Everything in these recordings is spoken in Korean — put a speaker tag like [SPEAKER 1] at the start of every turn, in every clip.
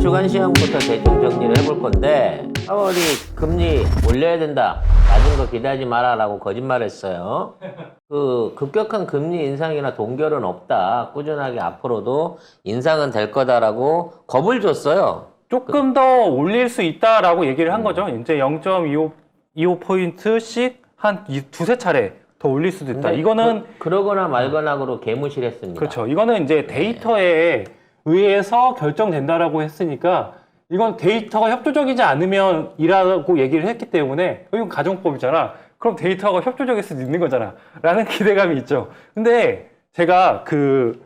[SPEAKER 1] 주간 시황부터 대충 정리를 해볼 건데 4월이 금리 올려야 된다, 낮은 거 기대하지 마라 라고 거짓말했어요. 그 급격한 금리 인상이나 동결은 없다, 꾸준하게 앞으로도 인상은 될 거다라고 겁을 줬어요.
[SPEAKER 2] 조금 더 올릴 수 있다라고 얘기를 한 거죠. 이제 0.25포인트씩 한 두세 차례 더 올릴 수도 있다. 이거는
[SPEAKER 1] 그러거나 말거나로 개무실했습니다.
[SPEAKER 2] 그렇죠. 이거는 이제 데이터에 의해서 결정된다라고 했으니까 이건 데이터가 협조적이지 않으면 이라고 얘기를 했기 때문에 이건 가정법이잖아. 그럼 데이터가 협조적일 수도 있는 거잖아. 라는 기대감이 있죠. 근데 제가 그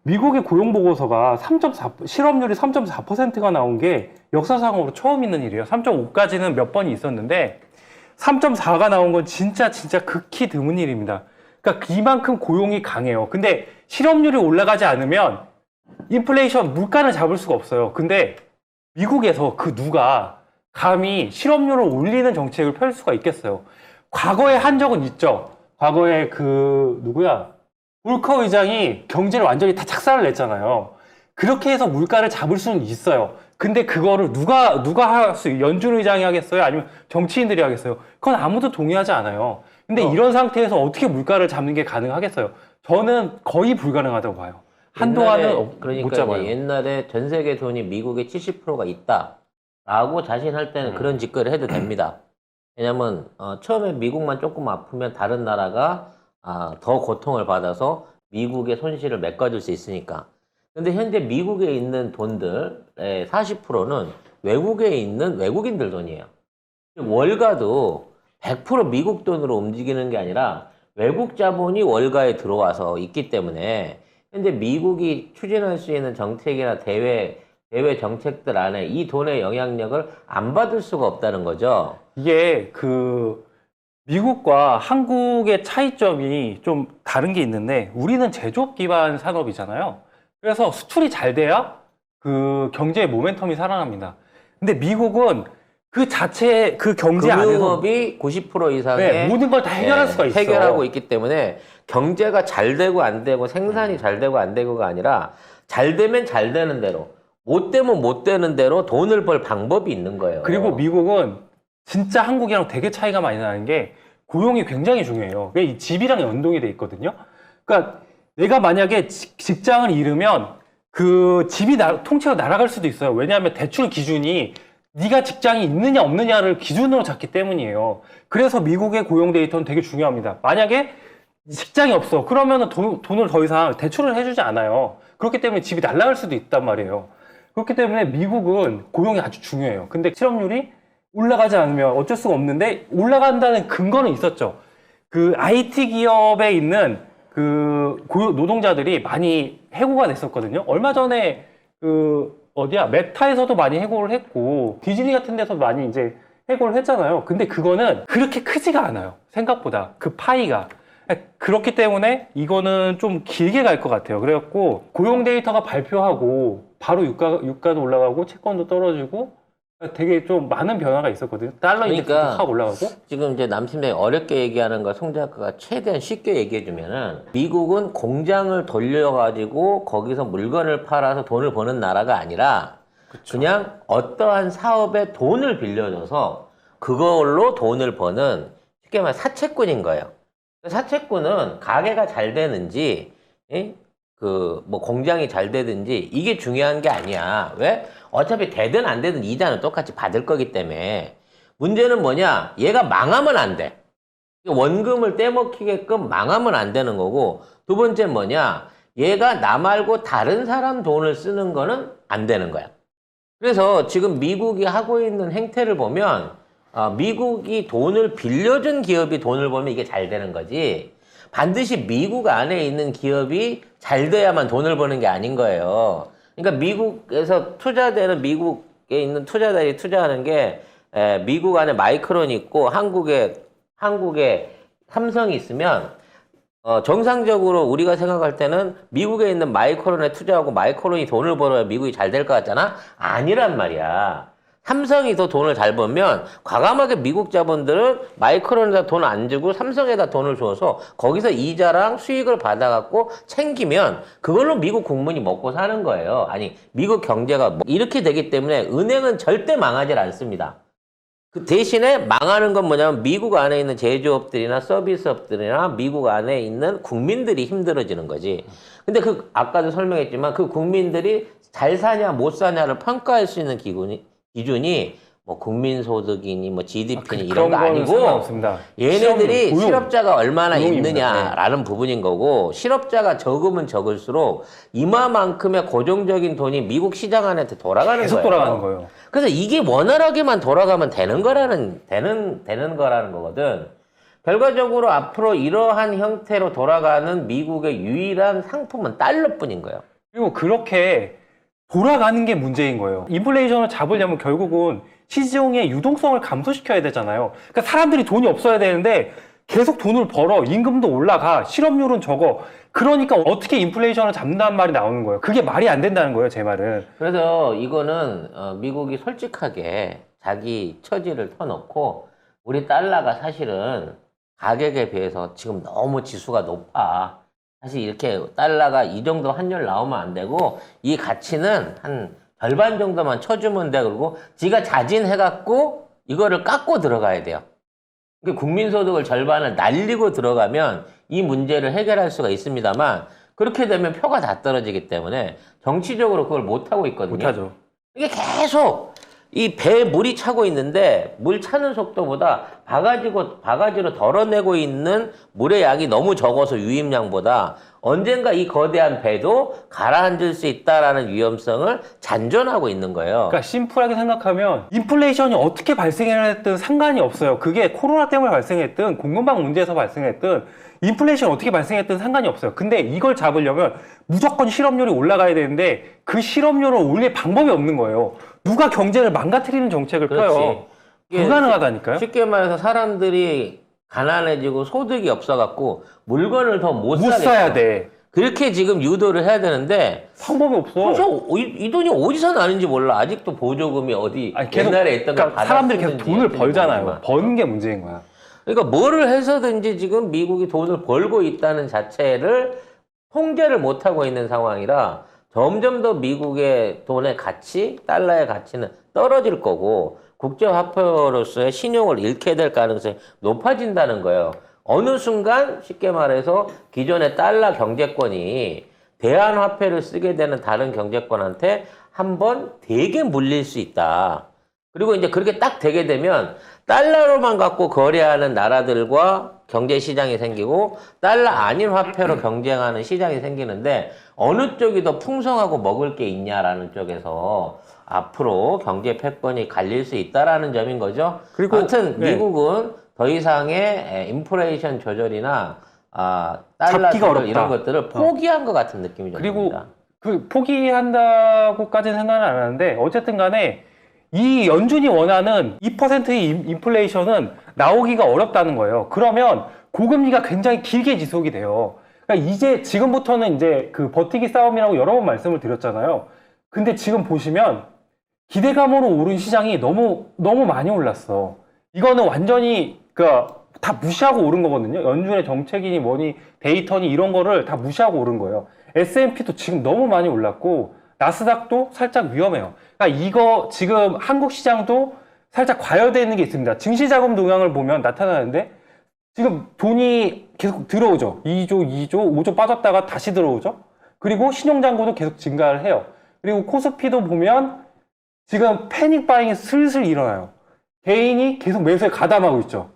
[SPEAKER 2] 미국의 고용보고서가 3.4, 실업률이 3.4%가 나온 게 역사상으로 처음 있는 일이에요. 3.5까지는 몇 번이 있었는데 3.4가 나온 건 진짜 극히 드문 일입니다. 그러니까 이만큼 고용이 강해요. 근데 실업률이 올라가지 않으면 인플레이션, 물가를 잡을 수가 없어요. 근데 미국에서 그 누가 감히 실업률을 올리는 정책을 펼 수가 있겠어요. 과거에 한 적은 있죠. 과거에 볼커 의장이 경제를 완전히 다 착살을 냈잖아요. 그렇게 해서 물가를 잡을 수는 있어요. 근데 그거를 누가 할 수, 연준 의장이 하겠어요? 아니면 정치인들이 하겠어요? 그건 아무도 동의하지 않아요. 근데 이런 상태에서 어떻게 물가를 잡는 게 가능하겠어요? 저는 거의 불가능하다고 봐요. 한동안은
[SPEAKER 1] 그러니까
[SPEAKER 2] 못 잡아요.
[SPEAKER 1] 옛날에 전 세계 돈이 미국의 70%가 있다라고 자신할 때는 그런 짓거리 해도 됩니다. 왜냐면 처음에 미국만 조금 아프면 다른 나라가 더 고통을 받아서 미국의 손실을 메꿔줄 수 있으니까. 근데 현재 미국에 있는 돈들의 40%는 외국에 있는 외국인들 돈이에요. 월가도 100% 미국 돈으로 움직이는 게 아니라 외국 자본이 월가에 들어와서 있기 때문에 현재 미국이 추진할 수 있는 정책이나 대외 정책들 안에 이 돈의 영향력을 안 받을 수가 없다는 거죠.
[SPEAKER 2] 이게 미국과 한국의 차이점이 좀 다른 게 있는데 우리는 제조업 기반 산업이잖아요. 그래서 수출이 잘 돼야 그 경제의 모멘텀이 살아납니다. 근데 미국은 그 자체 그 경제 안에서
[SPEAKER 1] 금융업이 90% 이상의
[SPEAKER 2] 모든 걸 다 해결할 수가 있어.
[SPEAKER 1] 해결하고 있기 때문에 경제가 잘 되고 안 되고 생산이 잘 되고 안 되고가 아니라 잘 되면 잘 되는 대로, 못 되면 못 되는 대로 돈을 벌 방법이 있는 거예요.
[SPEAKER 2] 그리고 미국은 진짜 한국이랑 되게 차이가 많이 나는 게 고용이 굉장히 중요해요. 이 집이랑 연동이 돼 있거든요. 그러니까 내가 만약에 직장을 잃으면 그 집이 통째로 날아갈 수도 있어요. 왜냐하면 대출 기준이 네가 직장이 있느냐 없느냐를 기준으로 잡기 때문이에요. 그래서 미국의 고용 데이터는 되게 중요합니다. 만약에 직장이 없어. 그러면 돈을 더 이상 대출을 해주지 않아요. 그렇기 때문에 집이 날아갈 수도 있단 말이에요. 그렇기 때문에 미국은 고용이 아주 중요해요. 근데 실업률이 올라가지 않으면 어쩔 수가 없는데 올라간다는 근거는 있었죠. 그 IT 기업에 있는 그 노동자들이 많이 해고가 됐었거든요. 얼마 전에 메타에서도 많이 해고를 했고 디즈니 같은 데서 많이 이제 해고를 했잖아요. 근데 그거는 그렇게 크지가 않아요. 생각보다 그 파이가. 그렇기 때문에 이거는 좀 길게 갈 것 같아요. 그래갖고 고용 데이터가 발표하고 바로 유가도 올라가고 채권도 떨어지고 되게 좀 많은 변화가 있었거든요. 달러 인덱스도 확 올라가고.
[SPEAKER 1] 지금 이제 남팀장이 어렵게 얘기하는 거 송 작가가 최대한 쉽게 얘기해주면은, 미국은 공장을 돌려가지고 거기서 물건을 팔아서 돈을 버는 나라가 아니라 그냥 어떠한 사업에 돈을 빌려줘서 그걸로 돈을 버는, 쉽게 말해 사채꾼인 거예요. 사채꾼은 가게가 잘 되는지 공장이 잘 되든지 이게 중요한 게 아니야. 왜? 어차피 되든 안 되든 이자는 똑같이 받을 거기 때문에. 문제는 뭐냐? 얘가 망하면 안 돼. 원금을 떼먹히게끔 망하면 안 되는 거고, 두 번째는 뭐냐? 얘가 나 말고 다른 사람 돈을 쓰는 거는 안 되는 거야. 그래서 지금 미국이 하고 있는 행태를 보면 미국이 돈을 빌려준 기업이 돈을 벌면 이게 잘 되는 거지, 반드시 미국 안에 있는 기업이 잘 돼야만 돈을 버는 게 아닌 거예요. 그러니까 미국에서 투자되는, 미국에 있는 투자자들이 투자하는 게 미국 안에 마이크론이 있고 한국에 삼성이 있으면 정상적으로 우리가 생각할 때는 미국에 있는 마이크론에 투자하고 마이크론이 돈을 벌어야 미국이 잘 될 것 같잖아? 아니란 말이야. 삼성이 더 돈을 잘 벌면 과감하게 미국 자본들은 마이크론에다 돈 안 주고 삼성에다 돈을 줘서 거기서 이자랑 수익을 받아갖고 챙기면 그걸로 미국 국민이 먹고 사는 거예요. 아니 미국 경제가 이렇게 되기 때문에 은행은 절대 망하지 않습니다. 그 대신에 망하는 건 뭐냐면 미국 안에 있는 제조업들이나 서비스업들이나 미국 안에 있는 국민들이 힘들어지는 거지. 근데 그 아까도 설명했지만 그 국민들이 잘 사냐 못 사냐를 평가할 수 있는 기준이 뭐 국민소득이니 뭐 GDP니 이런 거 아니고
[SPEAKER 2] 상관없습니다.
[SPEAKER 1] 얘네들이
[SPEAKER 2] 고용.
[SPEAKER 1] 실업자가 얼마나
[SPEAKER 2] 고용입니다.
[SPEAKER 1] 있느냐라는 부분인 거고 실업자가 적으면 적을수록 이마만큼의 고정적인 돈이 미국 시장 안한테 돌아가는
[SPEAKER 2] 계속
[SPEAKER 1] 거예요.
[SPEAKER 2] 돌아가는 거예요.
[SPEAKER 1] 그래서 이게 원활하게만 돌아가면 되는 거라는 거거든. 결과적으로 앞으로 이러한 형태로 돌아가는 미국의 유일한 상품은 달러뿐인 거예요.
[SPEAKER 2] 그리고 그렇게 돌아가는 게 문제인 거예요. 인플레이션을 잡으려면 결국은 시중의 유동성을 감소시켜야 되잖아요. 그러니까 사람들이 돈이 없어야 되는데 계속 돈을 벌어. 임금도 올라가. 실업률은 적어. 그러니까 어떻게 인플레이션을 잡는다는 말이 나오는 거예요. 그게 말이 안 된다는 거예요, 제 말은.
[SPEAKER 1] 그래서 이거는 미국이 솔직하게 자기 처지를 터놓고 우리 달러가 사실은 가격에 비해서 지금 너무 지수가 높아. 사실 이렇게 달러가 이 정도 환율 나오면 안 되고 이 가치는 한 절반 정도만 쳐주면 돼. 그리고 지가 자진해갖고 이거를 깎고 들어가야 돼요. 그러니까 국민소득을 절반을 날리고 들어가면 이 문제를 해결할 수가 있습니다만 그렇게 되면 표가 다 떨어지기 때문에 정치적으로 그걸 못하고 있거든요.
[SPEAKER 2] 못하죠.
[SPEAKER 1] 이게 계속 이 배에 물이 차고 있는데 물 차는 속도보다 바가지로 덜어내고 있는 물의 양이 너무 적어서 유입량보다 언젠가 이 거대한 배도 가라앉을 수 있다라는 위험성을 잔존하고 있는 거예요.
[SPEAKER 2] 그러니까 심플하게 생각하면 인플레이션이 어떻게 발생했든 상관이 없어요. 그게 코로나 때문에 발생했든 공급망 문제에서 발생했든 인플레이션이 어떻게 발생했든 상관이 없어요. 근데 이걸 잡으려면 무조건 실업률이 올라가야 되는데 그 실업률을 올릴 방법이 없는 거예요. 누가 경제를 망가뜨리는 정책을 펴요.
[SPEAKER 1] 이게
[SPEAKER 2] 불가능하다니까요.
[SPEAKER 1] 쉽게 말해서 사람들이 가난해지고 소득이 없어갖고 물건을 더 못
[SPEAKER 2] 못 사야 돼.
[SPEAKER 1] 그렇게 지금 유도를 해야 되는데
[SPEAKER 2] 방법이 없어.
[SPEAKER 1] 이 돈이 어디서 나는지 몰라. 아직도 보조금이 어디
[SPEAKER 2] 아니, 계속,
[SPEAKER 1] 옛날에 있던 거
[SPEAKER 2] 그러니까 사람들이 계속
[SPEAKER 1] 받았었는지
[SPEAKER 2] 돈을 벌잖아요.
[SPEAKER 1] 모르지만.
[SPEAKER 2] 버는 게 문제인 거야.
[SPEAKER 1] 그러니까 뭐를 해서든지 지금 미국이 돈을 벌고 있다는 자체를 통제를 못하고 있는 상황이라 점점 더 미국의 돈의 가치, 달러의 가치는 떨어질 거고 국제화폐로서의 신용을 잃게 될 가능성이 높아진다는 거예요. 어느 순간 쉽게 말해서 기존의 달러 경제권이 대안화폐를 쓰게 되는 다른 경제권한테 한번 되게 물릴 수 있다. 그리고 이제 그렇게 딱 되게 되면 달러로만 갖고 거래하는 나라들과 경제 시장이 생기고 달러 아닌 화폐로 경쟁하는 시장이 생기는데 어느 쪽이 더 풍성하고 먹을 게 있냐라는 쪽에서 앞으로 경제 패권이 갈릴 수 있다라는 점인 거죠.
[SPEAKER 2] 그리고
[SPEAKER 1] 아무튼
[SPEAKER 2] 네.
[SPEAKER 1] 미국은 더 이상의 인플레이션 조절이나 달러
[SPEAKER 2] 잡기가
[SPEAKER 1] 조절
[SPEAKER 2] 어렵다.
[SPEAKER 1] 이런 것들을 포기한 것 같은 느낌이 좀
[SPEAKER 2] 그리고
[SPEAKER 1] 듭니다.
[SPEAKER 2] 그 포기한다고까지는 생각은 안 하는데 어쨌든 간에 이 연준이 원하는 2%의 인플레이션은 나오기가 어렵다는 거예요. 그러면 고금리가 굉장히 길게 지속이 돼요. 그러니까 이제 지금부터는 이제 그 버티기 싸움이라고 여러 번 말씀을 드렸잖아요. 근데 지금 보시면 기대감으로 오른 시장이 너무 많이 올랐어. 이거는 완전히 다 무시하고 오른 거거든요. 연준의 정책이니 뭐니 데이터니 이런 거를 다 무시하고 오른 거예요. S&P도 지금 너무 많이 올랐고 나스닥도 살짝 위험해요. 그러니까 이거 지금 한국 시장도 살짝 과열되어 있는 게 있습니다. 증시자금 동향을 보면 나타나는데 지금 돈이 계속 들어오죠. 2조, 5조 빠졌다가 다시 들어오죠. 그리고 신용잔고도 계속 증가를 해요. 그리고 코스피도 보면 지금 패닉 바잉이 슬슬 일어나요. 개인이 계속 매수에 가담하고 있죠.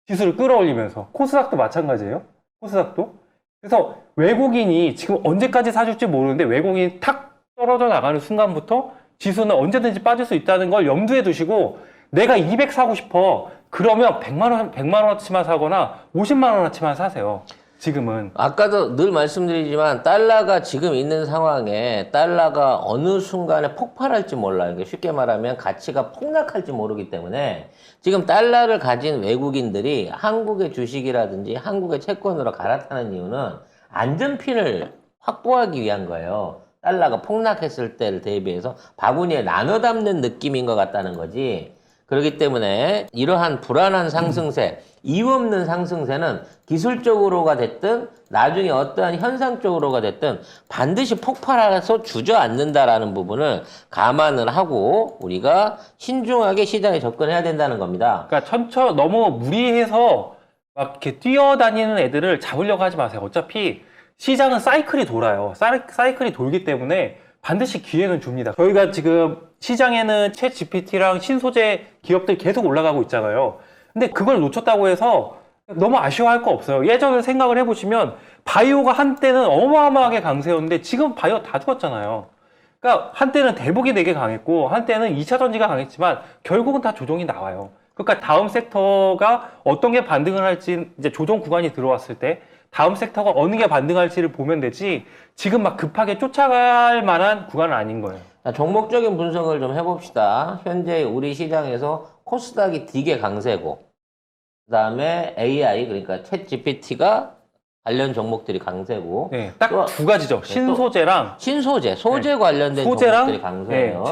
[SPEAKER 2] 지수를 끌어올리면서. 코스닥도 마찬가지예요. 코스닥도. 그래서 외국인이 지금 언제까지 사줄지 모르는데 외국인이 탁 떨어져 나가는 순간부터 지수는 언제든지 빠질 수 있다는 걸 염두에 두시고 내가 200 사고 싶어. 그러면 100만 원어치만 사거나 50만 원어치만 사세요. 지금은.
[SPEAKER 1] 아까도 늘 말씀드리지만 달러가 지금 있는 상황에 달러가 어느 순간에 폭발할지 몰라요. 그러니까 쉽게 말하면 가치가 폭락할지 모르기 때문에 지금 달러를 가진 외국인들이 한국의 주식이라든지 한국의 채권으로 갈아타는 이유는 안전핀을 확보하기 위한 거예요. 달러가 폭락했을 때를 대비해서 바구니에 나눠 담는 느낌인 것 같다는 거지. 그렇기 때문에 이러한 불안한 상승세, 이유 없는 상승세는 기술적으로가 됐든 나중에 어떠한 현상적으로가 됐든 반드시 폭발해서 주저앉는다라는 부분을 감안을 하고 우리가 신중하게 시장에 접근해야 된다는 겁니다.
[SPEAKER 2] 그러니까 너무 무리해서 막 이렇게 뛰어다니는 애들을 잡으려고 하지 마세요. 어차피 시장은 사이클이 돌아요. 사이클이 돌기 때문에 반드시 기회는 줍니다. 저희가 지금 시장에는 챗 GPT랑 신소재 기업들 계속 올라가고 있잖아요. 근데 그걸 놓쳤다고 해서 너무 아쉬워할 거 없어요. 예전을 생각을 해보시면 바이오가 한때는 어마어마하게 강세였는데 지금 바이오 다 죽었잖아요. 그러니까 한때는 대북이 되게 강했고 한때는 2차 전지가 강했지만 결국은 다 조정이 나와요. 그러니까 다음 섹터가 어떤 게 반등을 할지 이제 조정 구간이 들어왔을 때 다음 섹터가 어느 게 반등할지를 보면 되지 지금 막 급하게 쫓아갈 만한 구간은 아닌 거예요.
[SPEAKER 1] 자, 종목적인 분석을 좀 해봅시다. 현재 우리 시장에서 코스닥이 되게 강세고 그 다음에 AI 그러니까 챗 GPT가 관련 종목들이 강세고
[SPEAKER 2] 네, 딱
[SPEAKER 1] 또-
[SPEAKER 2] 두 가지죠. 신소재랑
[SPEAKER 1] 신소재, 소재 관련된
[SPEAKER 2] 소재랑
[SPEAKER 1] 종목들이 강세예요.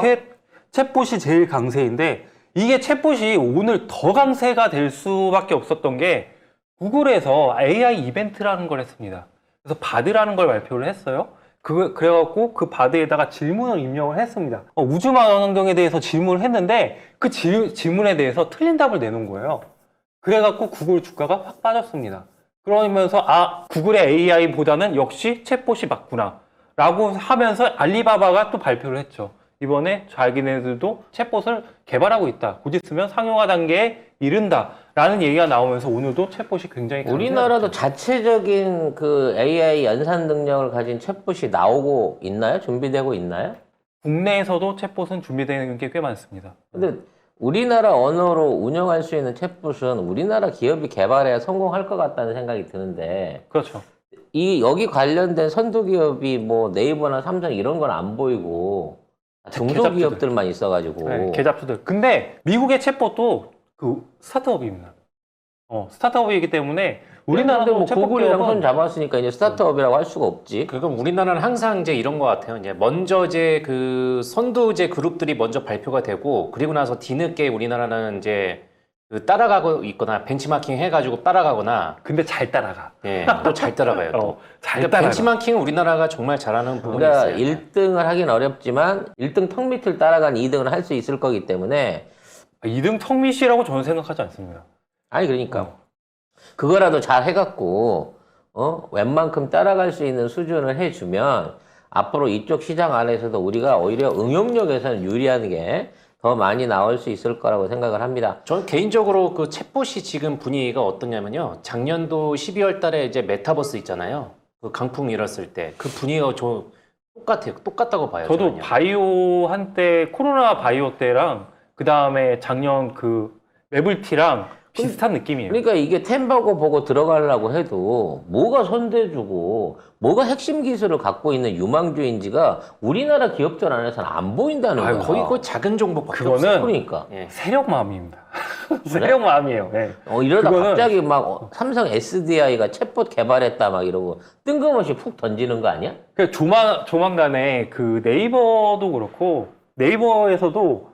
[SPEAKER 2] 챗봇이 제일 강세인데 이게 챗봇이 오늘 더 강세가 될 수밖에 없었던 게 구글에서 AI 이벤트라는 걸 했습니다. 그래서 바드라는 걸 발표를 했어요. 그래갖고 그 바드에다가 질문을 입력을 했습니다. 우주망 환경에 대해서 질문을 했는데 그 질문에 대해서 틀린 답을 내놓은 거예요. 그래갖고 구글 주가가 확 빠졌습니다. 그러면서 구글의 AI보다는 역시 챗봇이 맞구나 라고 하면서 알리바바가 또 발표를 했죠. 이번에 자기네들도 챗봇을 개발하고 있다. 곧 있으면 상용화 단계에 이른다. 라는 얘기가 나오면서 오늘도 챗봇이 굉장히
[SPEAKER 1] 우리나라도 자체적인 그 AI 연산 능력을 가진 챗봇이 나오고 있나요? 준비되고 있나요?
[SPEAKER 2] 국내에서도 챗봇은 준비되는 게 꽤 많습니다.
[SPEAKER 1] 근데 우리나라 언어로 운영할 수 있는 챗봇은 우리나라 기업이 개발해야 성공할 것 같다는 생각이 드는데
[SPEAKER 2] 그렇죠.
[SPEAKER 1] 여기 관련된 선도 기업이 뭐 네이버나 삼성 이런 건 안 보이고 중소기업들만 있어가지고
[SPEAKER 2] 네, 개잡수들. 근데 미국의 챗봇도 그 스타트업입니다. 스타트업이기 때문에
[SPEAKER 1] 우리나라도
[SPEAKER 2] 우리나라도
[SPEAKER 1] 뭐
[SPEAKER 2] 챗봇
[SPEAKER 1] 구글이랑 손
[SPEAKER 2] 기업은
[SPEAKER 1] 잡았으니까 이제 스타트업이라고 할 수가 없지.
[SPEAKER 3] 그럼 우리나라는 항상 이제 이런 것 같아요. 이제 먼저 이제 그 선두제 그룹들이 먼저 발표가 되고 그리고 나서 뒤늦게 우리나라는 이제 그 따라가고 있거나 벤치마킹 해가지고 따라가거나
[SPEAKER 2] 근데 잘 따라가.
[SPEAKER 3] 예, 또 잘 따라가요. 또.
[SPEAKER 2] 잘
[SPEAKER 3] 그러니까
[SPEAKER 2] 따라가.
[SPEAKER 3] 벤치마킹은 우리나라가 정말 잘하는 부분이
[SPEAKER 1] 우리가
[SPEAKER 3] 있어요.
[SPEAKER 1] 1등을 하긴 어렵지만 1등 턱 밑을 따라간 2등을 할 수 있을 거기 때문에
[SPEAKER 2] 2등 턱밑이라고 저는 생각하지 않습니다.
[SPEAKER 1] 아니 그러니까 그거라도 잘 해갖고 웬만큼 따라갈 수 있는 수준을 해주면 앞으로 이쪽 시장 안에서도 우리가 오히려 응용력에서는 유리한 게 더 많이 나올 수 있을 거라고 생각을 합니다.
[SPEAKER 3] 저는 개인적으로 그 챗봇이 지금 분위기가 어떠냐면요. 작년도 12월 달에 이제 메타버스 있잖아요. 그 강풍 일었을 때 그 분위기가 똑같아요. 똑같다고 봐요.
[SPEAKER 2] 저도
[SPEAKER 3] 저는요.
[SPEAKER 2] 바이오 한때 코로나 바이오 때랑 그 다음에 작년 그 매블티랑 비슷한 느낌이에요.
[SPEAKER 1] 그러니까 이게 템버거 보고 들어가려고 해도 뭐가 손대주고 뭐가 핵심 기술을 갖고 있는 유망주인지가 우리나라 기업들 안에서는 안 보인다는 거야.
[SPEAKER 3] 거의 그 작은 종목밖에
[SPEAKER 2] 그거는
[SPEAKER 3] 없어요.
[SPEAKER 1] 그러니까.
[SPEAKER 3] 예.
[SPEAKER 2] 세력 마음입니다. 세력 마음이에요. 네.
[SPEAKER 1] 이러다
[SPEAKER 2] 그거는-
[SPEAKER 1] 갑자기 막 삼성 SDI가 챗봇 개발했다 막 이러고 뜬금없이 푹 던지는 거 아니야?
[SPEAKER 2] 그 조만간에 그 네이버도 그렇고 네이버에서도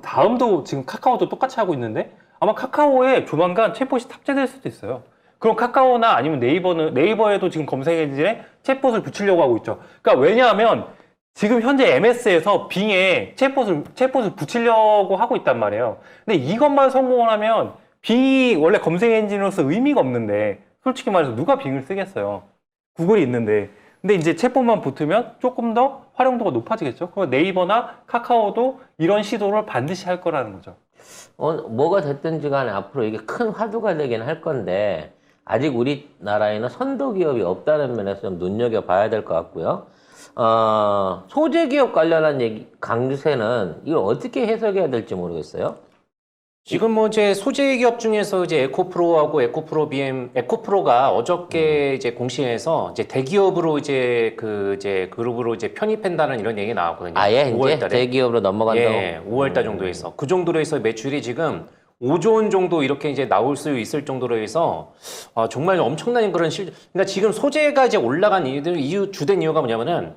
[SPEAKER 2] 다음도 지금 카카오도 똑같이 하고 있는데 아마 카카오에 조만간 챗봇이 탑재될 수도 있어요. 그럼 카카오나 아니면 네이버에도 지금 검색 엔진에 챗봇을 붙이려고 하고 있죠. 그러니까 왜냐하면 지금 현재 MS에서 빙에 챗봇을 붙이려고 하고 있단 말이에요. 근데 이것만 성공을 하면 빙이 원래 검색 엔진으로서 의미가 없는데 솔직히 말해서 누가 빙을 쓰겠어요. 구글이 있는데. 근데 이제 챗봇만 붙으면 조금 더 활용도가 높아지겠죠. 그럼 네이버나 카카오도 이런 시도를 반드시 할 거라는 거죠.
[SPEAKER 1] 뭐가 됐든지 간에 앞으로 이게 큰 화두가 되긴 할 건데 아직 우리나라에는 선도 기업이 없다는 면에서 좀 눈여겨봐야 될 것 같고요. 소재 기업 관련한 강세는 이걸 어떻게 해석해야 될지 모르겠어요.
[SPEAKER 3] 지금 뭐 이제 소재 기업 중에서 이제 에코프로하고 에코프로 BM, 에코프로가 어저께 이제 공시에서 이제 대기업으로 이제 그룹으로 이제 편입한다는 이런 얘기 나왔거든요.
[SPEAKER 1] 아예 이제
[SPEAKER 3] 5월 달에.
[SPEAKER 1] 대기업으로 넘어간다고.
[SPEAKER 3] 예, 5월 달 정도에서 그 정도로 해서 매출이 지금 5조 원 정도 이렇게 이제 나올 수 있을 정도로 해서 정말 엄청난 그런 그러니까 지금 소재가 이제 올라간 주된 이유가 뭐냐면은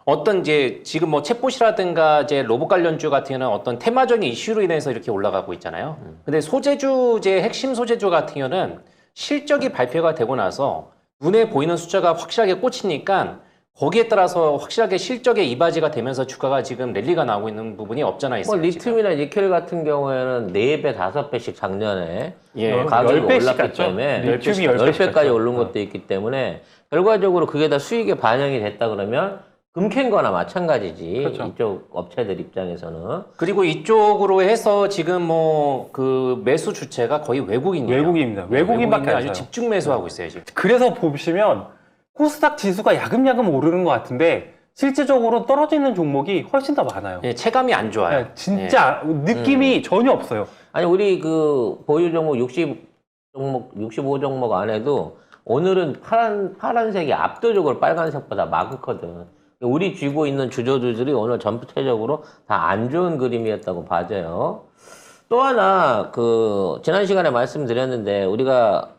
[SPEAKER 3] 어떤 이제 지금 뭐 챗봇이라든가 이제 로봇 관련주 같은 경우는 어떤 테마적인 이슈로 인해서 이렇게 올라가고 있잖아요. 근데 소재주 이제 핵심 소재주 같은 경우는 실적이 발표가 되고 나서 눈에 보이는 숫자가 확실하게 꽂히니까 거기에 따라서 확실하게 실적에 이바지가 되면서 주가가 지금 랠리가 나오고 있는 부분이 없잖아 있어요.
[SPEAKER 1] 뭐 리튬이나 니켈 같은 경우에는 4배, 5배씩 작년에
[SPEAKER 3] 예.
[SPEAKER 1] 가격이
[SPEAKER 2] 10배씩
[SPEAKER 1] 올랐기
[SPEAKER 2] 갔죠.
[SPEAKER 1] 때문에
[SPEAKER 2] 리튬이
[SPEAKER 1] 10배까지
[SPEAKER 2] 10배씩
[SPEAKER 1] 오른 것도 있기 때문에 결과적으로 그게 다 수익에 반영이 됐다 그러면 금캔 거나 마찬가지지.
[SPEAKER 2] 그렇죠.
[SPEAKER 1] 이쪽 업체들 입장에서는.
[SPEAKER 3] 그리고 이쪽으로 해서 지금 뭐 그 매수 주체가 거의 외국인이에요.
[SPEAKER 2] 외국인입니다. 외국인밖에 안
[SPEAKER 3] 아주
[SPEAKER 2] 사요.
[SPEAKER 3] 집중 매수하고 있어요 지금.
[SPEAKER 2] 그래서 보시면 코스닥 지수가 야금야금 오르는 것 같은데 실질적으로 떨어지는 종목이 훨씬 더 많아요.
[SPEAKER 3] 예, 체감이 안 좋아요.
[SPEAKER 2] 네, 진짜 느낌이 전혀 없어요.
[SPEAKER 1] 아니 우리 그 보유 종목 60 종목, 65 종목 안에도 오늘은 파란색이 압도적으로 빨간색보다 많거든. 우리 쥐고 있는 주저주들이 오늘 전체적으로 다 안 좋은 그림이었다고 봐져요. 또 하나 그 지난 시간에 말씀드렸는데 우리가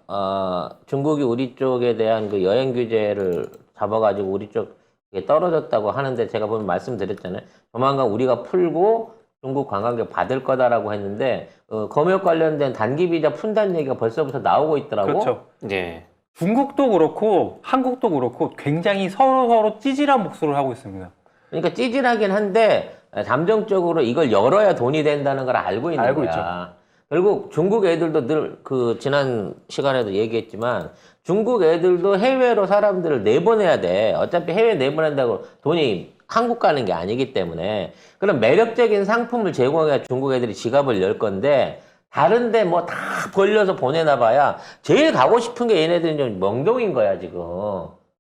[SPEAKER 1] 중국이 우리 쪽에 대한 그 여행 규제를 잡아가지고 우리 쪽에 떨어졌다고 하는데 제가 보면 말씀드렸잖아요. 조만간 우리가 풀고 중국 관광객 받을 거다라고 했는데 검역 관련된 단기 비자 푼다는 얘기가 벌써부터 나오고 있더라고.
[SPEAKER 2] 그렇죠.
[SPEAKER 3] 네.
[SPEAKER 2] 중국도 그렇고 한국도 그렇고 굉장히 서로 찌질한 목소리를 하고 있습니다.
[SPEAKER 1] 그러니까 찌질하긴 한데 잠정적으로 이걸 열어야 돈이 된다는 걸 알고 있는
[SPEAKER 2] 알고
[SPEAKER 1] 거야.
[SPEAKER 2] 있죠.
[SPEAKER 1] 결국 중국 애들도 늘 그 지난 시간에도 얘기했지만 중국 애들도 해외로 사람들을 내보내야 돼. 어차피 해외 내보낸다고 돈이 한국 가는 게 아니기 때문에 그런 매력적인 상품을 제공해야 중국 애들이 지갑을 열 건데 다른데 뭐 다 벌려서 보내나 봐야 제일 가고 싶은 게 얘네들은 좀 명동인 거야 지금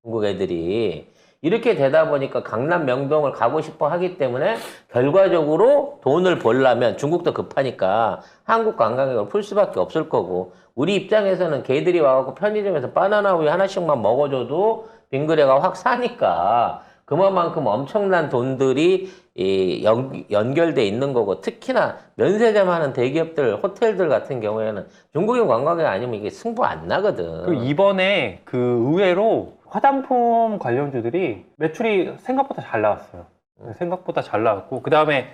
[SPEAKER 1] 중국 애들이. 이렇게 되다 보니까 강남 명동을 가고 싶어 하기 때문에 결과적으로 돈을 벌려면 중국도 급하니까 한국 관광객을 풀 수밖에 없을 거고 우리 입장에서는 걔들이 와갖고 편의점에서 바나나 우유 하나씩만 먹어줘도 빙그레가 확 사니까 그만큼 엄청난 돈들이 연결돼 있는 거고 특히나 면세점 하는 대기업들, 호텔들 같은 경우에는 중국인 관광객 아니면 이게 승부 안 나거든.
[SPEAKER 2] 그 이번에 그 의외로 화장품 관련주들이 매출이 생각보다 잘 나왔어요. 생각보다 잘 나왔고 그 다음에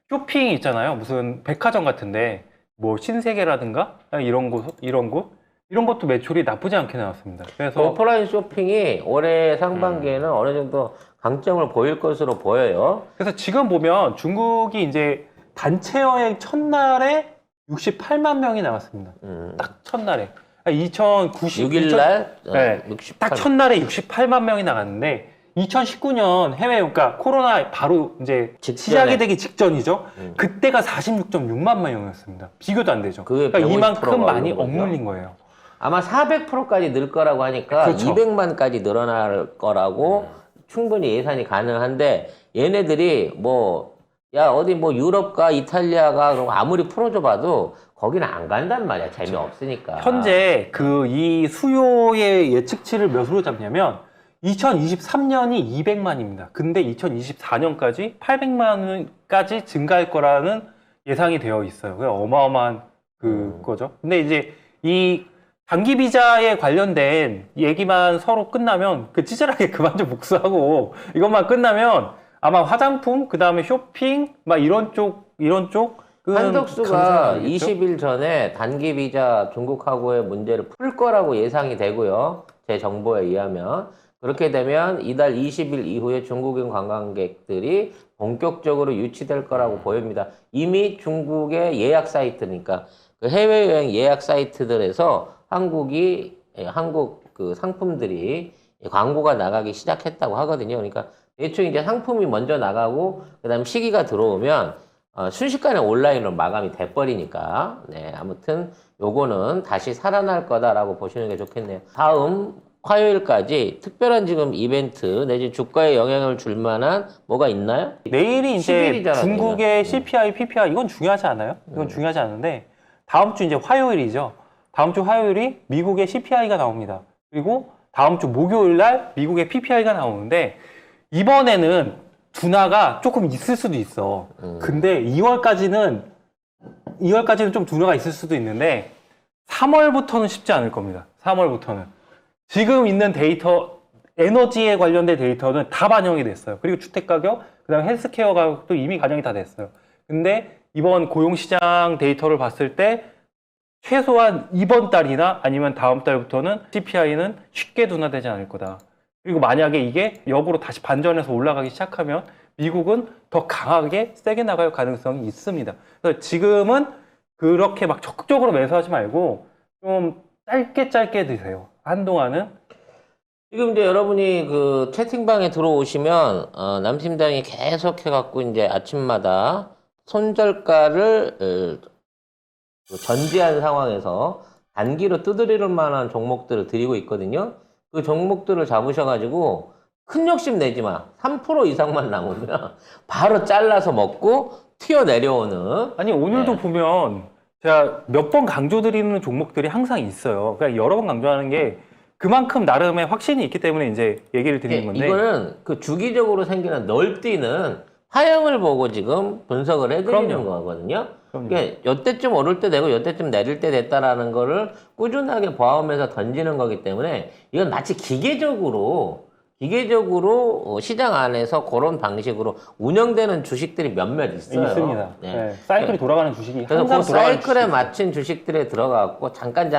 [SPEAKER 2] 쇼핑 있잖아요. 무슨 백화점 같은데 뭐 신세계라든가 이런 것도 매출이 나쁘지 않게 나왔습니다. 그래서
[SPEAKER 1] 오프라인 쇼핑이 올해 상반기에는 어느 정도 강점을 보일 것으로 보여요.
[SPEAKER 2] 그래서 지금 보면 중국이 이제 단체 여행 첫날에 68만 명이 나왔습니다. 딱 첫날에.
[SPEAKER 1] 6일 날
[SPEAKER 2] 네,
[SPEAKER 1] 68.
[SPEAKER 2] 딱 첫날에 68만 명이 나갔는데 2019년 해외 그러니까 코로나 바로 이제
[SPEAKER 1] 직전에.
[SPEAKER 2] 시작이 되기 직전이죠. 그때가 46.6만 명이었습니다. 비교도 안 되죠.
[SPEAKER 1] 그게
[SPEAKER 2] 그러니까
[SPEAKER 1] 150%
[SPEAKER 2] 이만큼
[SPEAKER 1] 가
[SPEAKER 2] 많이
[SPEAKER 1] 오른 거죠.
[SPEAKER 2] 억눌린 거예요.
[SPEAKER 1] 아마 400%까지 늘 거라고 하니까
[SPEAKER 2] 그렇죠.
[SPEAKER 1] 200만까지 늘어날 거라고 충분히 예상이 가능한데 얘네들이 뭐 야 어디 뭐 유럽과 이탈리아가 그럼 아무리 풀어줘봐도 거기는 안 간단 말이야. 재미없으니까.
[SPEAKER 2] 현재 그 이 수요의 예측치를 몇으로 잡냐면 2023년이 200만입니다. 근데 2024년까지 800만까지 증가할 거라는 예상이 되어 있어요. 그게 어마어마한 그거죠. 근데 이제 이 단기 비자에 관련된 얘기만 서로 끝나면 그 찌질하게 그만 좀 복수하고 이것만 끝나면 아마 화장품 그 다음에 쇼핑 막 이런 쪽
[SPEAKER 1] 한덕수가 20일 전에 단기 비자 중국하고의 문제를 풀 거라고 예상이 되고요. 제 정보에 의하면. 그렇게 되면 이달 20일 이후에 중국인 관광객들이 본격적으로 유치될 거라고 보입니다. 이미 중국의 예약 사이트니까 그 해외여행 예약 사이트들에서 한국 그 상품들이 광고가 나가기 시작했다고 하거든요. 그러니까 대충 이제 상품이 먼저 나가고 그다음 시기가 들어오면 순식간에 온라인으로 마감이 돼버리니까 네, 아무튼 요거는 다시 살아날 거다라고 보시는 게 좋겠네요. 다음 화요일까지 특별한 지금 이벤트 내지 주가에 영향을 줄 만한 뭐가 있나요?
[SPEAKER 2] 내일이 이제
[SPEAKER 1] 10일이잖아,
[SPEAKER 2] 중국의 CPI, PPI 이건 중요하지 않아요? 이건 중요하지 않은데 다음 주 이제 화요일이죠. 다음 주 화요일이 미국의 CPI가 나옵니다. 그리고 다음 주 목요일 날 미국의 PPI가 나오는데 이번에는 둔화가 조금 있을 수도 있어. 근데 2월까지는 좀 둔화가 있을 수도 있는데 3월부터는 쉽지 않을 겁니다. 3월부터는. 지금 있는 데이터 에너지에 관련된 데이터는 다 반영이 됐어요. 그리고 주택가격, 그다음에 헬스케어 가격도 이미 반영이 다 됐어요. 근데 이번 고용시장 데이터를 봤을 때 최소한 이번 달이나 아니면 다음 달부터는 CPI는 쉽게 둔화되지 않을 거다. 그리고 만약에 이게 역으로 다시 반전해서 올라가기 시작하면 미국은 더 강하게 세게 나갈 가능성이 있습니다. 그래서 지금은 그렇게 막 적극적으로 매수하지 말고 좀 짧게 드세요. 한동안은.
[SPEAKER 1] 지금 이제 여러분이 그 채팅방에 들어오시면 남팀장이 계속 해갖고 이제 아침마다 손절가를 전제한 상황에서 단기로 두드릴 만한 종목들을 드리고 있거든요. 그 종목들을 잡으셔가지고 큰 욕심 내지 마. 3% 이상만 남으면 바로 잘라서 먹고 튀어내려오는.
[SPEAKER 2] 아니 오늘도
[SPEAKER 1] 네.
[SPEAKER 2] 보면 제가 몇 번 강조드리는 종목들이 항상 있어요. 그러니까 여러 번 강조하는 게 그만큼 나름의 확신이 있기 때문에 이제 얘기를 드리는 건데
[SPEAKER 1] 이거는 그 주기적으로 생기는 널뛰는 하향을 보고 지금 분석을 해드리는
[SPEAKER 2] 그럼요.
[SPEAKER 1] 거거든요.
[SPEAKER 2] 그럼요.
[SPEAKER 1] 그러니까 요때쯤 오를 때 되고 요때쯤 내릴 때 됐다라는 거를 꾸준하게 봐오면서 던지는 거기 때문에 이건 마치 기계적으로 시장 안에서 그런 방식으로 운영되는 주식들이 몇몇 있어요.
[SPEAKER 2] 있습니다.
[SPEAKER 1] 네.
[SPEAKER 2] 네. 사이클이 돌아가는 주식이
[SPEAKER 1] 그래서
[SPEAKER 2] 항상
[SPEAKER 1] 그
[SPEAKER 2] 돌아가는
[SPEAKER 1] 사이클에
[SPEAKER 2] 주식이
[SPEAKER 1] 맞춘 주식들에 들어가고 잠깐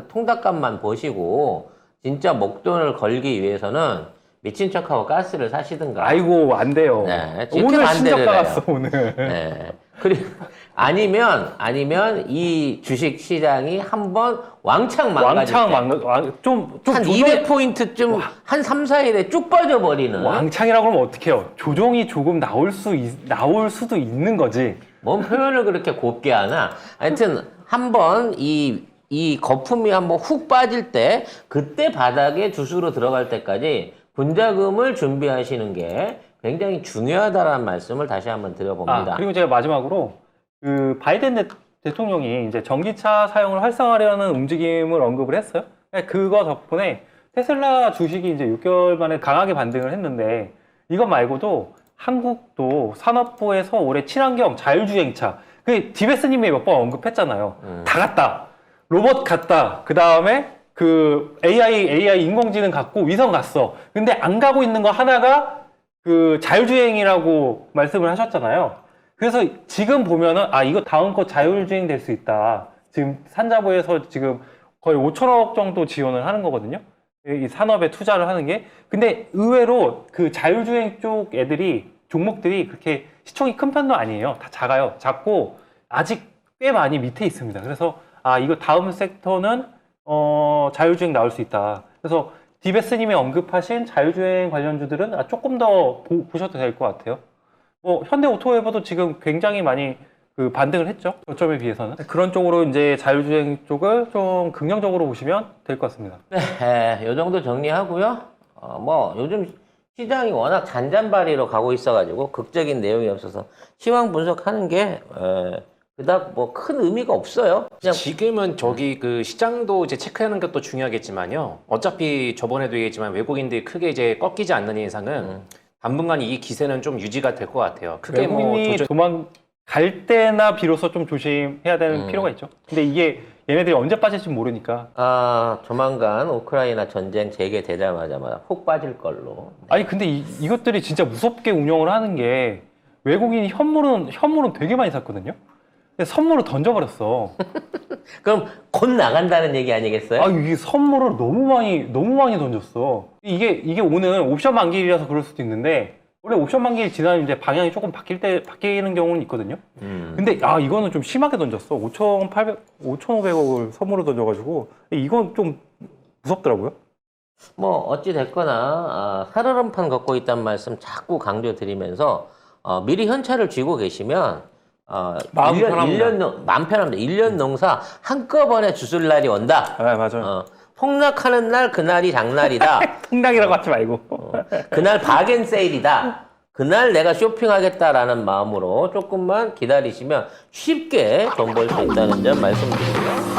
[SPEAKER 1] 통닭값만 보시고 진짜 목돈을 걸기 위해서는 미친 척하고 가스를 사시든가.
[SPEAKER 2] 아이고 안 돼요.
[SPEAKER 1] 네, 이렇게
[SPEAKER 2] 오늘
[SPEAKER 1] 반대를
[SPEAKER 2] 신저가
[SPEAKER 1] 해요.
[SPEAKER 2] 갔어 오늘.
[SPEAKER 1] 네. 그리고 아니면 이 주식 시장이 한번 왕창 망가질 때.
[SPEAKER 2] 좀
[SPEAKER 1] 한 200포인트쯤 한 3, 4일에 쭉 빠져버리는.
[SPEAKER 2] 왕창이라고 하면 어떡해요? 조정이 조금 나올 수도 있는 거지.
[SPEAKER 1] 뭔 표현을 그렇게 곱게 하나. 하여튼 한번 이 거품이 한번 훅 빠질 때 그때 바닥에 주수로 들어갈 때까지 분자금을 준비하시는 게 굉장히 중요하다라는 말씀을 다시 한번 드려봅니다.
[SPEAKER 2] 그리고 제가 마지막으로 그 바이든 대통령이 이제 전기차 사용을 활성화하려는 움직임을 언급을 했어요. 그거 덕분에 테슬라 주식이 이제 6개월 만에 강하게 반등을 했는데 이것 말고도 한국도 산업부에서 올해 친환경 자율주행차 그 디베스님이 몇 번 언급했잖아요. 다 갔다. 로봇 갔다. 그 다음에 그 AI 인공지능 갔고 위성 갔어. 근데 안 가고 있는 거 하나가 그 자율주행이라고 말씀을 하셨잖아요. 그래서 지금 보면은 이거 다음 거 자율주행 될 수 있다. 지금 산자부에서 지금 거의 5천억 정도 지원을 하는 거거든요. 이 산업에 투자를 하는 게. 근데 의외로 그 자율주행 쪽 종목들이 그렇게 시총이 큰 편도 아니에요. 다 작아요. 작고 아직 꽤 많이 밑에 있습니다. 그래서 이거 다음 섹터는 자율주행 나올 수 있다. 그래서 디베스님이 언급하신 자율주행 관련주들은 조금 더 보셔도 될 것 같아요. 현대오토웨버도 지금 굉장히 많이 그 반등을 했죠. 저점에 비해서는. 그런 쪽으로 이제 자율주행 쪽을 좀 긍정적으로 보시면 될 것 같습니다.
[SPEAKER 1] 네, 요 정도 정리하고요. 요즘 시장이 워낙 잔잔바리로 가고 있어가지고 극적인 내용이 없어서 시황 분석하는 게 그닥 큰 의미가 없어요. 그냥
[SPEAKER 3] 지금은 저기 그 시장도 이제 체크하는 것도 중요하겠지만요. 어차피 저번에도 얘기했지만 외국인들이 크게 이제 꺾이지 않는 이상은 당분간 이 기세는 좀 유지가 될 것 같아요. 크게
[SPEAKER 2] 외국인이 도망갈 때나 비로소 좀 조심해야 되는 필요가 있죠. 근데 이게 얘네들이 언제 빠질지 모르니까.
[SPEAKER 1] 조만간 우크라이나 전쟁 재개되자마자 훅 빠질 걸로.
[SPEAKER 2] 아니 근데 이것들이 진짜 무섭게 운영을 하는 게 외국인이 현물은 되게 많이 샀거든요. 근데 선물을 던져버렸어.
[SPEAKER 1] 그럼 곧 나간다는 얘기 아니겠어요?
[SPEAKER 2] 이게 선물을 너무 많이 던졌어. 이게 오늘 옵션 만기일이라서 그럴 수도 있는데 원래 옵션 만기일 지나면 이제 방향이 조금 바뀌는 경우는 있거든요. 근데 이거는 좀 심하게 던졌어. 5,500억을 선물을 던져가지고 이건 좀 무섭더라고요.
[SPEAKER 1] 어찌 됐거나 살얼음판 걷고 있다는 말씀 자꾸 강조드리면서 미리 현찰을 쥐고 계시면
[SPEAKER 2] 마음 편합니다.
[SPEAKER 1] 마음 편합니다. 1년 농사 한꺼번에 주술 날이 온다.
[SPEAKER 2] 맞아요.
[SPEAKER 1] 폭락하는 날 그날이 장날이다.
[SPEAKER 2] 폭락이라고 하지 말고.
[SPEAKER 1] 그날 바겐 세일이다. 그날 내가 쇼핑하겠다라는 마음으로 조금만 기다리시면 쉽게 돈 벌 수 있다는 점 말씀드리고요.